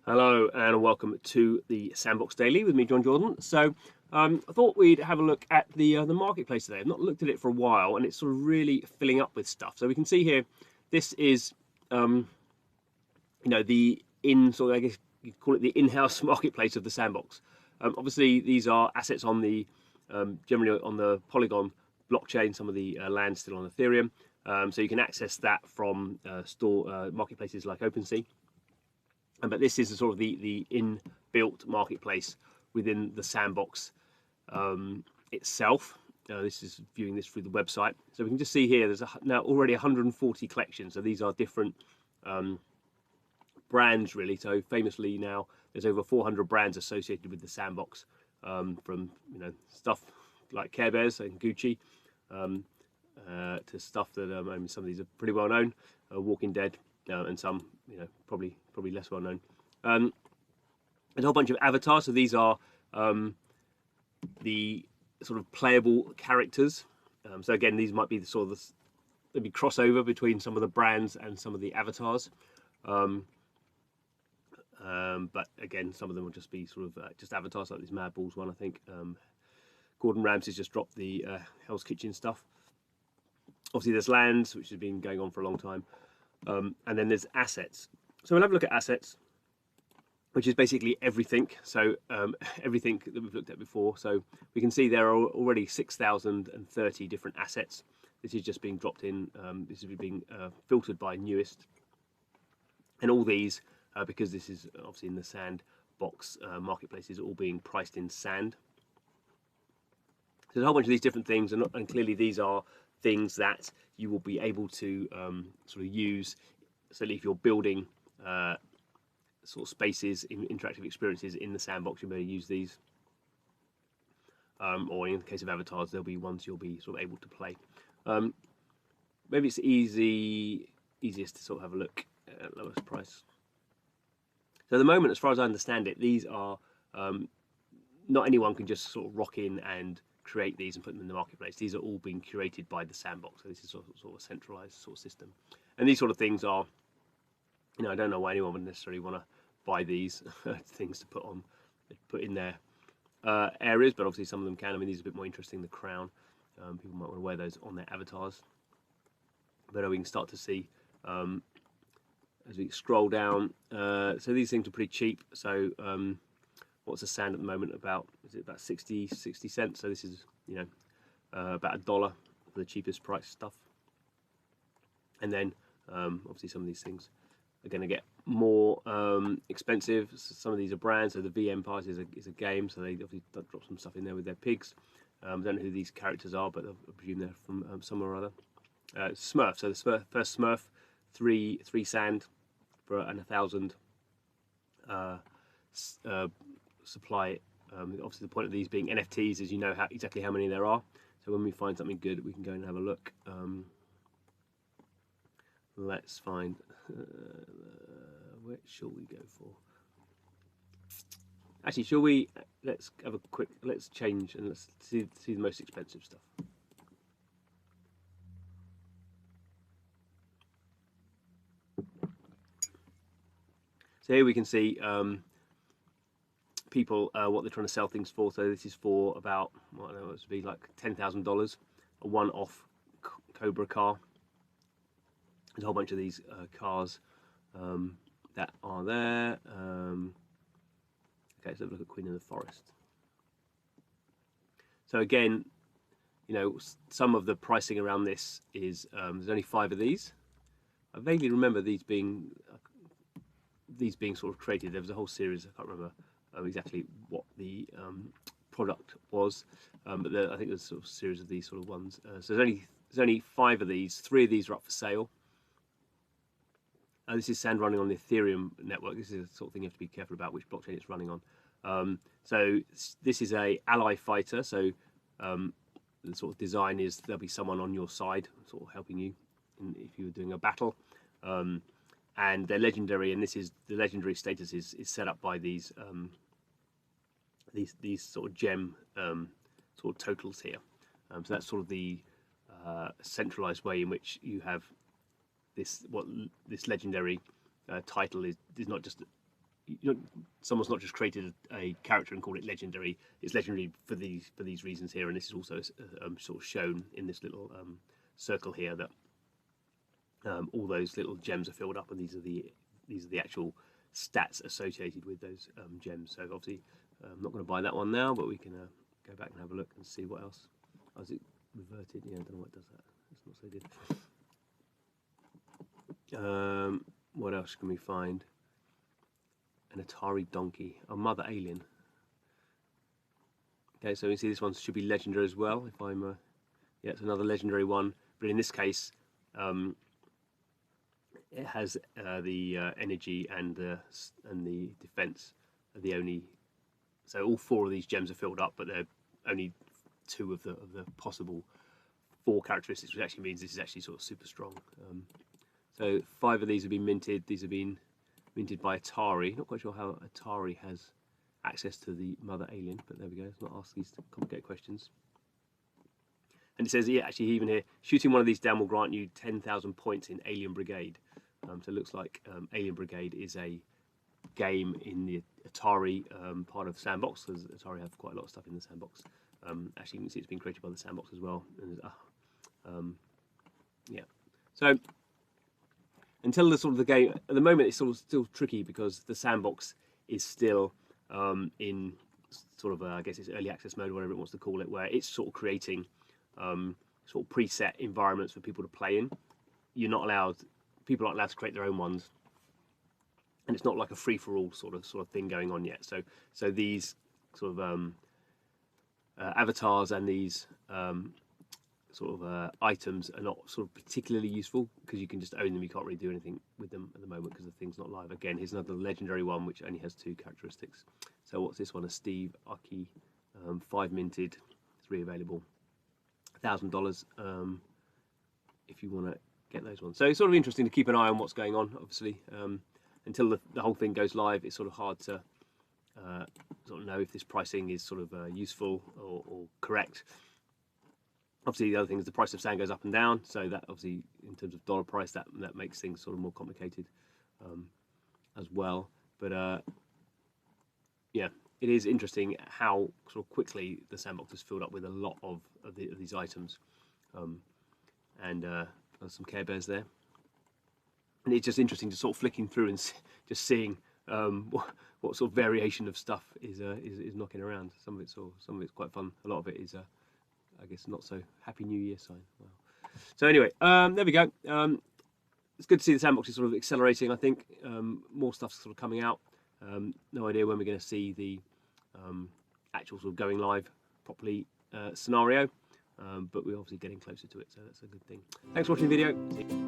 Hello and welcome to the Sandbox Daily with me, John Jordan. I thought we'd have a look at the marketplace today. I've not looked at it for a while, and it's sort of really filling up with stuff. So we can see here, this is the I guess you could call it the in-house marketplace of the Sandbox. Obviously, these are assets on the generally on the Polygon blockchain. Some of the land still on Ethereum, so you can access that from marketplaces like OpenSea. But this is sort of the inbuilt marketplace within the Sandbox itself. This is viewing this through the website. So we can just see here there's now already 140 collections. So these are different brands really. So famously now there's over 400 brands associated with the Sandbox, from stuff like Care Bears and Gucci to stuff that some of these are pretty well known, Walking Dead, and some probably less well known. There's a whole bunch of avatars. So these are the sort of playable characters. So again, these might be the sort of maybe crossover between some of the brands and some of the avatars. But again, some of them will just be sort of just avatars, like this Mad Balls one, I think. Gordon Ramsay's just dropped the Hell's Kitchen stuff. Obviously, there's lands, which has been going on for a long time. And then there's assets. So we'll have a look at assets, which is basically everything. So everything that we've looked at before. So we can see there are already 6,030 different assets. This is just being dropped in. This is being filtered by Newest. And all these, because this is obviously in the Sandbox marketplace, is all being priced in sand. So there's a whole bunch of these different things, and clearly these are things that you will be able to sort of use. So if you're building sort of spaces, interactive experiences in the Sandbox, you'll be able to use these. Or in the case of avatars, there'll be ones you'll be sort of able to play. Maybe it's easiest to sort of have a look at lowest price. So at the moment, as far as I understand it, these are not anyone can just sort of rock in and create these and put them in the marketplace. These are all being curated by the Sandbox. So this is sort of a centralized sort of system. And these sort of things are, I don't know why anyone would necessarily want to buy these things to put in their areas, but obviously some of them can. I mean, these are a bit more interesting. The crown, people might want to wear those on their avatars. But we can start to see as we scroll down. So these things are pretty cheap. So what's the sand at the moment? Is it about 60 cents? So this is about $1 for the cheapest price stuff. And then obviously some of these things are going to get more expensive. Some of these are brands. So the V Empires is a game. So they obviously drop some stuff in there with their pigs. I don't know who these characters are, but I presume they're from somewhere or other. Smurf. So the first Smurf, three sand for 1,000 supply. Obviously the point of these being NFTs is exactly how many there are. So when we find something good, we can go and have a look. Let's find where shall we go for? Actually, let's change and let's see the most expensive stuff. So here we can see people what they're trying to sell things for. So this is for about, I don't know, it would be like $10,000, a one-off Cobra car. There's a whole bunch of these cars that are there. Okay, so have a look at Queen of the Forest. So again, some of the pricing around this is there's only 5 of these. I vaguely remember these being sort of created. There was a whole series. I can't remember exactly what the product was, but I think there's sort of a series of these sort of ones. So there's only 5 of these. 3 of these are up for sale. This is sand running on the Ethereum network. This is the sort of thing you have to be careful about which blockchain it's running on. So this is a ally fighter. So the sort of design is there'll be someone on your side, sort of helping you if you were doing a battle. And they're legendary, and this is the legendary status is set up by these sort of gem sort of totals here. So that's sort of the centralized way in which you have this legendary title is not just someone's not just created a character and called it legendary. It's legendary for these reasons here, and this is also sort of shown in this little circle here that all those little gems are filled up, and these are the actual stats associated with those gems. So obviously, I'm not going to buy that one now, but we can go back and have a look and see what else. Oh, is it reverted? Yeah, I don't know what does that. It's not so good. What else can we find? An Atari donkey, a mother alien. Okay, so you see this one should be legendary as well. If I'm, yeah, it's another legendary one, but in this case, it has the energy and the defense are the only. So all 4 of these gems are filled up, but they're only 2 of the possible 4 characteristics, which actually means this is actually sort of super strong. So 5 of these have been minted. These have been minted by Atari. Not quite sure how Atari has access to the mother alien, but there we go. Let's not ask these complicated questions. And it says, yeah, actually even here, shooting one of these down will grant you 10,000 points in Alien Brigade. So it looks like Alien Brigade is a game in the Atari part of Sandbox, because Atari have quite a lot of stuff in the Sandbox. Actually, you can see it's been created by the Sandbox as well. And, yeah. So until the game, at the moment it's sort of still tricky because the Sandbox is still in sort of I guess it's early access mode, whatever it wants to call it, where it's sort of creating sort of preset environments for people to play in. You're not allowed, people aren't allowed to create their own ones, and it's not like a free-for-all sort of thing going on yet. So these sort of avatars and these sort of items are not sort of particularly useful because you can just own them. You can't really do anything with them at the moment because the thing's not live. Again, here's another legendary one which only has 2 characteristics. So what's this one? A Steve Aki, 5 minted, 3 available, $1,000 if you want to get those ones. So it's sort of interesting to keep an eye on what's going on. Obviously, until the whole thing goes live, it's sort of hard to sort of know if this pricing is sort of useful or correct. Obviously, the other thing is the price of sand goes up and down, so that obviously, in terms of dollar price, that makes things sort of more complicated as well. But yeah, it is interesting how sort of quickly the Sandbox is filled up with a lot of these items, and there's some Care Bears there, and it's just interesting to sort of flicking through and just seeing what sort of variation of stuff is knocking around. Some of it's quite fun. A lot of it is. I guess not so Happy New Year sign. Wow. So anyway, there we go. It's good to see the Sandbox is sort of accelerating. I think more stuff's sort of coming out. No idea when we're going to see the actual sort of going live properly scenario, but we're obviously getting closer to it, so that's a good thing. Thanks for watching the video.